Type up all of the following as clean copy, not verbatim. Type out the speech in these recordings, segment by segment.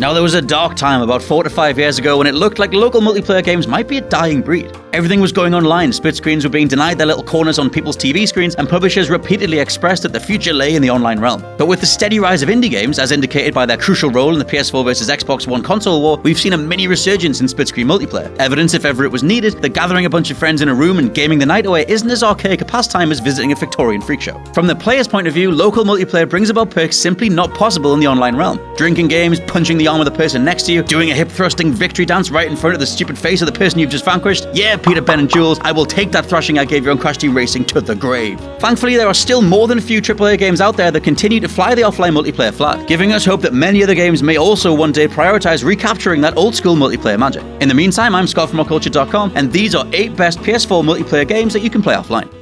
Now, there was a dark time about 4 to 5 years ago when it looked like local multiplayer games might be a dying breed. Everything was going online, split screens were being denied their little corners on people's TV screens, and publishers repeatedly expressed that the future lay in the online realm. But with the steady rise of indie games, as indicated by their crucial role in the PS4 versus Xbox One console war, we've seen a mini resurgence in split screen multiplayer. Evidence, if ever it was needed, that gathering a bunch of friends in a room and gaming the night away isn't as archaic a pastime as visiting a Victorian freak show. From the player's point of view, local multiplayer brings about perks simply not possible in the online realm. Drinking games, punching the arm of the person next to you, doing a hip-thrusting victory dance right in front of the stupid face of the person you've just vanquished. Yeah, Peter, Ben, and Jules, I will take that thrashing I gave you on Crash Team Racing to the grave. Thankfully, there are still more than a few AAA games out there that continue to fly the offline multiplayer flag, giving us hope that many other games may also one day prioritize recapturing that old-school multiplayer magic. In the meantime, I'm Scott from OutCulture.com, and these are 8 best PS4 multiplayer games that you can play offline.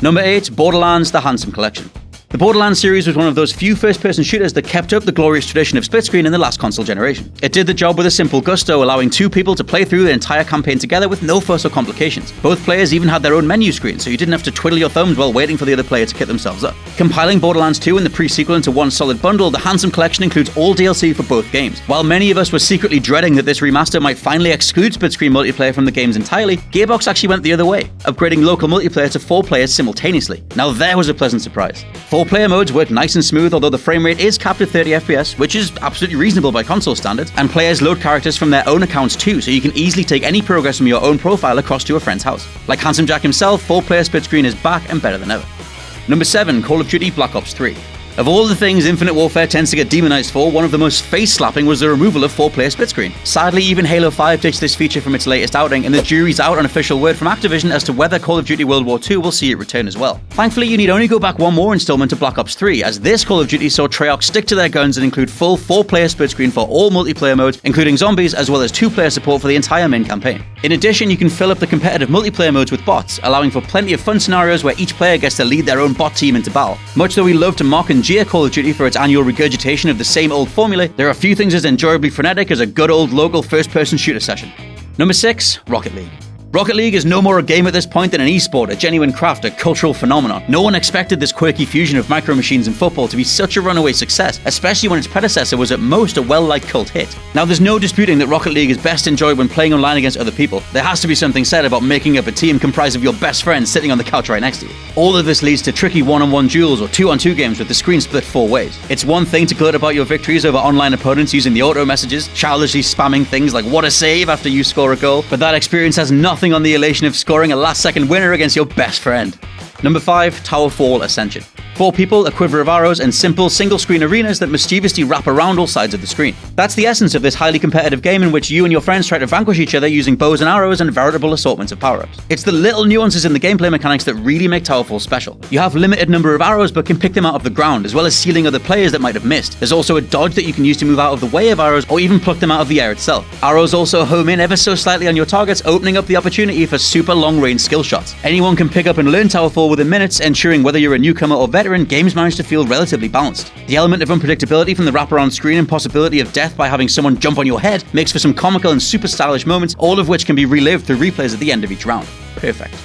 Number 8, Borderlands: The Handsome Collection. The Borderlands series was one of those few first-person shooters that kept up the glorious tradition of split-screen in the last console generation. It did the job with a simple gusto, allowing 2 people to play through the entire campaign together with no fuss or complications. Both players even had their own menu screen, so you didn't have to twiddle your thumbs while waiting for the other player to kit themselves up. Compiling Borderlands 2 and the pre-sequel into one solid bundle, the Handsome Collection includes all DLC for both games. While many of us were secretly dreading that this remaster might finally exclude split-screen multiplayer from the games entirely, Gearbox actually went the other way, upgrading local multiplayer to 4 players simultaneously. Now there was a pleasant surprise. 4-player modes work nice and smooth, although the frame rate is capped at 30 FPS, which is absolutely reasonable by console standards, and players load characters from their own accounts too, so you can easily take any progress from your own profile across to a friend's house. Like Handsome Jack himself, 4-player split screen is back and better than ever. Number 7, Call of Duty Black Ops 3. Of all the things Infinite Warfare tends to get demonized for, one of the most face-slapping was the removal of 4-player split screen. Sadly, even Halo 5 ditched this feature from its latest outing, and the jury's out on official word from Activision as to whether Call of Duty World War II will see it return as well. Thankfully, you need only go back one more installment to Black Ops 3, as this Call of Duty saw Treyarch stick to their guns and include full 4-player split screen for all multiplayer modes, including zombies, as well as 2-player support for the entire main campaign. In addition, you can fill up the competitive multiplayer modes with bots, allowing for plenty of fun scenarios where each player gets to lead their own bot team into battle. Much though we love to mock and jeer Call of Duty for its annual regurgitation of the same old formula, there are few things as enjoyably frenetic as a good old local first-person shooter session. Number 6, Rocket League. Rocket League is no more a game at this point than an esport, a genuine craft, a cultural phenomenon. No one expected this quirky fusion of micro machines and football to be such a runaway success, especially when its predecessor was at most a well-liked cult hit. Now, there's no disputing that Rocket League is best enjoyed when playing online against other people. There has to be something said about making up a team comprised of your best friends sitting on the couch right next to you. All of this leads to tricky one-on-one duels or 2-on-2 games with the screen split 4 ways. It's one thing to gloat about your victories over online opponents using the auto messages, childishly spamming things like "what a save" after you score a goal, but that experience has nothing on the elation of scoring a last-second winner against your best friend. Number 5, Towerfall Ascension. 4 people, a quiver of arrows, and simple single-screen arenas that mischievously wrap around all sides of the screen. That's the essence of this highly competitive game in which you and your friends try to vanquish each other using bows and arrows and veritable assortments of power-ups. It's the little nuances in the gameplay mechanics that really make Towerfall special. You have limited number of arrows but can pick them out of the ground, as well as sealing other players that might have missed. There's also a dodge that you can use to move out of the way of arrows or even pluck them out of the air itself. Arrows also home in ever so slightly on your targets, opening up the opportunity for super long-range skill shots. Anyone can pick up and learn Towerfall within minutes, ensuring whether you're a newcomer or veteran, games manage to feel relatively balanced. The element of unpredictability from the wraparound screen and possibility of death by having someone jump on your head makes for some comical and super stylish moments, all of which can be relived through replays at the end of each round. Perfect.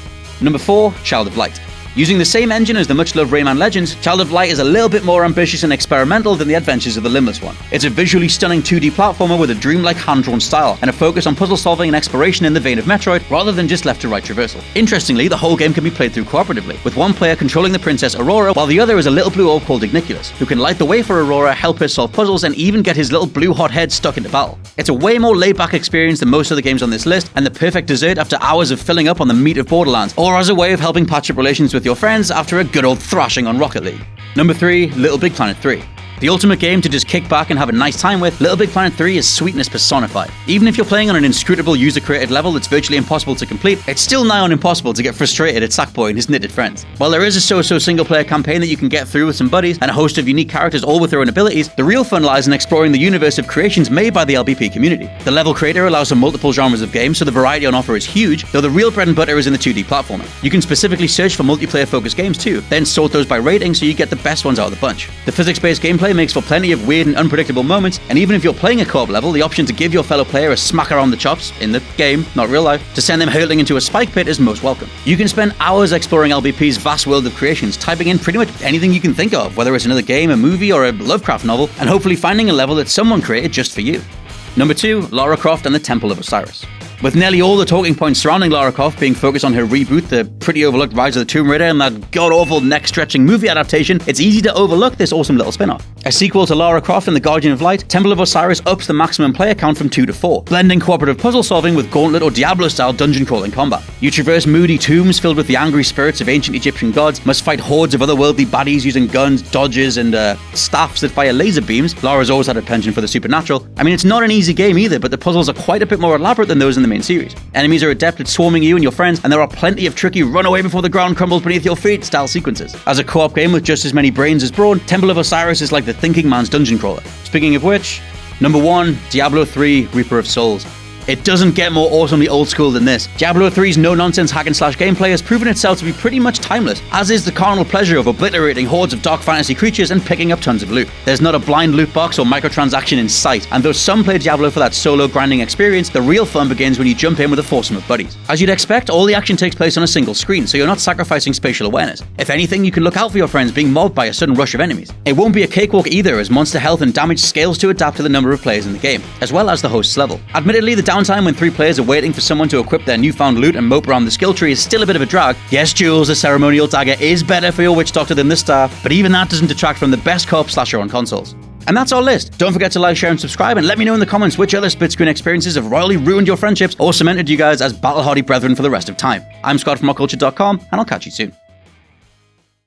Number 4, Child of Light. Using the same engine as the much-loved Rayman Legends, Child of Light is a little bit more ambitious and experimental than the adventures of the Limbless one. It's a visually stunning 2D platformer with a dreamlike hand-drawn style, and a focus on puzzle-solving and exploration in the vein of Metroid, rather than just left-to-right traversal. Interestingly, the whole game can be played through cooperatively, with one player controlling the Princess Aurora, while the other is a little blue orb called Igniculus, who can light the way for Aurora, help her solve puzzles, and even get his little blue hot head stuck into battle. It's a way more laid-back experience than most of the games on this list, and the perfect dessert after hours of filling up on the meat of Borderlands, or as a way of helping patch up relations with your friends after a good old thrashing on Rocket League. Number 3, Little Big Planet 3. The ultimate game to just kick back and have a nice time with, Little Big Planet 3 is sweetness personified. Even if you're playing on an inscrutable user-created level that's virtually impossible to complete, it's still nigh on impossible to get frustrated at Sackboy and his knitted friends. While there is a so-so single-player campaign that you can get through with some buddies and a host of unique characters all with their own abilities, the real fun lies in exploring the universe of creations made by the LBP community. The level creator allows for multiple genres of games, so the variety on offer is huge, though the real bread and butter is in the 2D platforming. You can specifically search for multiplayer-focused games too, then sort those by rating so you get the best ones out of the bunch. The physics-based gameplay gameplay makes for plenty of weird and unpredictable moments, and even if you're playing a co-op level, the option to give your fellow player a smack around the chops, in the game, not real life, to send them hurtling into a spike pit is most welcome. You can spend hours exploring LBP's vast world of creations, typing in pretty much anything you can think of, whether it's another game, a movie, or a Lovecraft novel, and hopefully finding a level that someone created just for you. Number 2, Lara Croft and the Temple of Osiris. With nearly all the talking points surrounding Lara Croft being focused on her reboot, the pretty overlooked Rise of the Tomb Raider, and that god-awful neck-stretching movie adaptation, it's easy to overlook this awesome little spin-off. A sequel to Lara Croft and the Guardian of Light, Temple of Osiris ups the maximum player count from 2 to 4, blending cooperative puzzle solving with Gauntlet or Diablo-style dungeon crawling combat. You traverse moody tombs filled with the angry spirits of ancient Egyptian gods, must fight hordes of otherworldly baddies using guns, dodges, and staffs that fire laser beams. Lara's always had a penchant for the supernatural. I mean, it's not an easy game either, but the puzzles are quite a bit more elaborate than those in the main series. Enemies are adept at swarming you and your friends, and there are plenty of tricky run away before the ground crumbles beneath your feet style sequences. As a co-op game with just as many brains as brawn, Temple of Osiris is like the thinking man's dungeon crawler. Speaking of which, number 1, Diablo 3, Reaper of Souls. It doesn't get more awesomely old school than this. Diablo 3's no-nonsense hack-and-slash gameplay has proven itself to be pretty much timeless, as is the carnal pleasure of obliterating hordes of dark fantasy creatures and picking up tons of loot. There's not a blind loot box or microtransaction in sight, and though some play Diablo for that solo grinding experience, the real fun begins when you jump in with a foursome of buddies. As you'd expect, all the action takes place on a single screen, so you're not sacrificing spatial awareness. If anything, you can look out for your friends being mobbed by a sudden rush of enemies. It won't be a cakewalk either, as monster health and damage scales to adapt to the number of players in the game, as well as the host's level. Admittedly, the downtime when 3 players are waiting for someone to equip their newfound loot and mope around the skill tree is still a bit of a drag. Yes, Jules, the ceremonial dagger is better for your witch doctor than the staff, but even that doesn't detract from the best co-op slasher on consoles. And that's our list. Don't forget to like, share, and subscribe, and let me know in the comments which other split screen experiences have royally ruined your friendships or cemented you guys as battle-hardy brethren for the rest of time. I'm Scott from OutCulture.com, and I'll catch you soon.